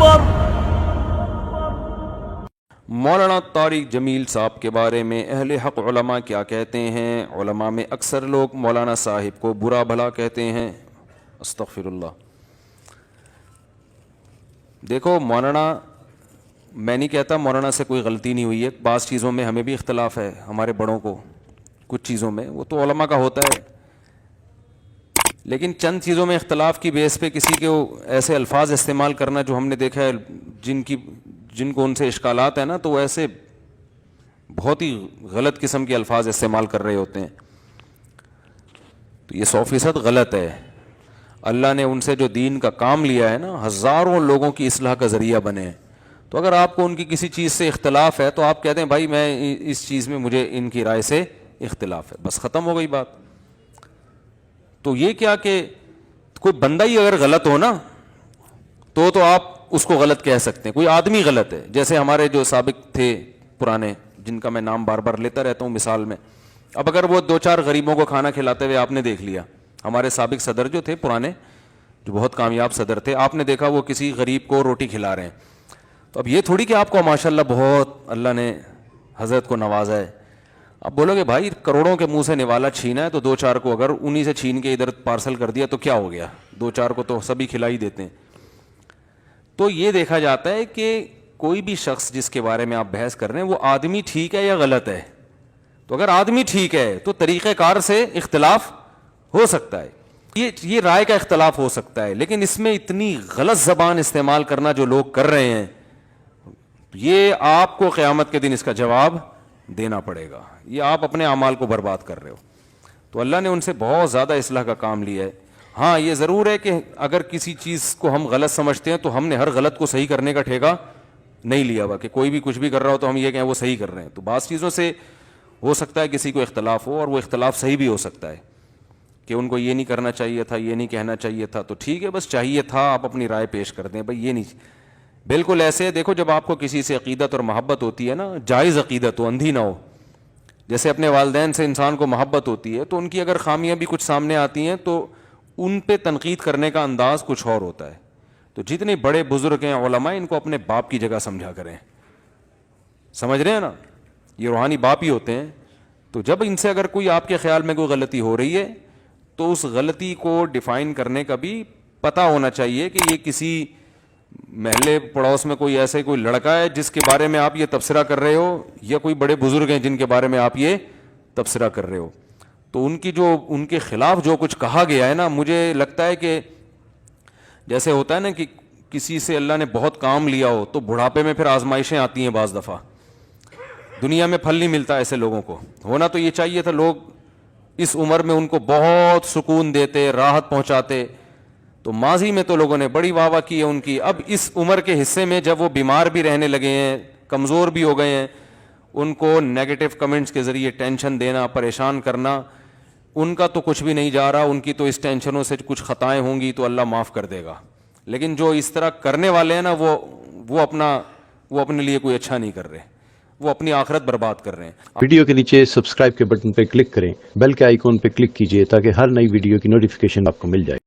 اکبر. مولانا طارق جمیل صاحب کے بارے میں اہل حق علماء کیا کہتے ہیں؟ علماء میں اکثر لوگ مولانا صاحب کو برا بھلا کہتے ہیں. استغفر اللہ. دیکھو مولانا، میں نہیں کہتا مولانا سے کوئی غلطی نہیں ہوئی ہے، بعض چیزوں میں ہمیں بھی اختلاف ہے ہمارے بڑوں کو، کچھ چیزوں میں وہ تو علماء کا ہوتا ہے، لیکن چند چیزوں میں اختلاف کی بیس پہ کسی کو ایسے الفاظ استعمال کرنا جو ہم نے دیکھا ہے جن کو ان سے اشکالات ہیں نا، تو وہ ایسے بہت ہی غلط قسم کے الفاظ استعمال کر رہے ہوتے ہیں، تو یہ 100% غلط ہے. اللہ نے ان سے جو دین کا کام لیا ہے نا، ہزاروں لوگوں کی اصلاح کا ذریعہ بنے ہیں، تو اگر آپ کو ان کی کسی چیز سے اختلاف ہے تو آپ کہتے ہیں بھائی میں اس چیز میں مجھے ان کی رائے سے اختلاف ہے، بس ختم ہو گئی بات. تو یہ کیا کہ کوئی بندہ ہی اگر غلط ہو نا تو آپ اس کو غلط کہہ سکتے ہیں. کوئی آدمی غلط ہے، جیسے ہمارے جو سابق تھے پرانے، جن کا میں نام بار بار لیتا رہتا ہوں مثال میں، اب اگر وہ 2-4 غریبوں کو کھانا کھلاتے ہوئے آپ نے دیکھ لیا، ہمارے سابق صدر جو تھے پرانے، جو بہت کامیاب صدر تھے، آپ نے دیکھا وہ کسی غریب کو روٹی کھلا رہے ہیں، تو اب یہ تھوڑی کہ آپ کو ماشاءاللہ بہت اللہ نے حضرت کو نوازا ہے، اب بولو گے بھائی کروڑوں کے منہ سے نوالا چھینا ہے تو 2-4 کو اگر انہی سے چھین کے ادھر پارسل کر دیا تو کیا ہو گیا، 2-4 کو تو سبھی کھلا ہی دیتے ہیں. تو یہ دیکھا جاتا ہے کہ کوئی بھی شخص جس کے بارے میں آپ بحث کر رہے ہیں وہ آدمی ٹھیک ہے یا غلط ہے. تو اگر آدمی ٹھیک ہے تو طریقہ کار سے اختلاف ہو سکتا ہے، یہ رائے کا اختلاف ہو سکتا ہے، لیکن اس میں اتنی غلط زبان استعمال کرنا جو لوگ کر رہے ہیں، یہ آپ کو قیامت کے دن اس کا جواب دینا پڑے گا. یہ آپ اپنے اعمال کو برباد کر رہے ہو. تو اللہ نے ان سے بہت زیادہ اصلاح کا کام لیا ہے. ہاں یہ ضرور ہے کہ اگر کسی چیز کو ہم غلط سمجھتے ہیں تو ہم نے ہر غلط کو صحیح کرنے کا ٹھیکہ نہیں لیا ہوا کہ کوئی بھی کچھ بھی کر رہا ہو تو ہم یہ کہیں وہ صحیح کر رہے ہیں. تو بعض چیزوں سے ہو سکتا ہے کسی کو اختلاف ہو، اور وہ اختلاف صحیح بھی ہو سکتا ہے کہ ان کو یہ نہیں کرنا چاہیے تھا، یہ نہیں کہنا چاہیے تھا، تو ٹھیک ہے بس چاہیے تھا آپ اپنی رائے پیش کر دیں. بھائی یہ نہیں، بالکل ایسے دیکھو جب آپ کو کسی سے عقیدت اور محبت ہوتی ہے نا، جائز عقیدت ہو، اندھی نہ ہو، جیسے اپنے والدین سے انسان کو محبت ہوتی ہے تو ان کی اگر خامیاں بھی کچھ سامنے آتی ہیں تو ان پہ تنقید کرنے کا انداز کچھ اور ہوتا ہے. تو جتنے بڑے بزرگ ہیں علماء، ان کو اپنے باپ کی جگہ سمجھا کریں. سمجھ رہے ہیں نا، یہ روحانی باپ ہی ہوتے ہیں. تو جب ان سے اگر کوئی آپ کے خیال میں کوئی غلطی ہو رہی ہے تو اس غلطی کو ڈیفائن کرنے کا بھی پتہ ہونا چاہیے کہ یہ کسی محلے پڑوس میں کوئی ایسے کوئی لڑکا ہے جس کے بارے میں آپ یہ تبصرہ کر رہے ہو، یا کوئی بڑے بزرگ ہیں جن کے بارے میں آپ یہ تبصرہ کر رہے ہو. تو ان کے خلاف جو کچھ کہا گیا ہے نا، مجھے لگتا ہے کہ جیسے ہوتا ہے نا کہ کسی سے اللہ نے بہت کام لیا ہو تو بڑھاپے میں پھر آزمائشیں آتی ہیں، بعض دفعہ دنیا میں پھل نہیں ملتا ایسے لوگوں کو. ہونا تو یہ چاہیے تھا لوگ اس عمر میں ان کو بہت سکون دیتے، راحت پہنچاتے. تو ماضی میں تو لوگوں نے بڑی واہ واہ کی ہے ان کی. اب اس عمر کے حصے میں جب وہ بیمار بھی رہنے لگے ہیں، کمزور بھی ہو گئے ہیں، ان کو نیگیٹو کمنٹس کے ذریعے ٹینشن دینا، پریشان کرنا، ان کا تو کچھ بھی نہیں جا رہا. ان کی تو اس ٹینشنوں سے کچھ خطائیں ہوں گی تو اللہ معاف کر دے گا، لیکن جو اس طرح کرنے والے ہیں نا وہ اپنے لیے کوئی اچھا نہیں کر رہے، وہ اپنی آخرت برباد کر رہے ہیں. ویڈیو کے نیچے سبسکرائب کے بٹن پہ کلک کریں، بیل کے آئیکن پہ کلک کیجئے تاکہ ہر نئی ویڈیو کی نوٹیفیکیشن آپ کو مل جائے.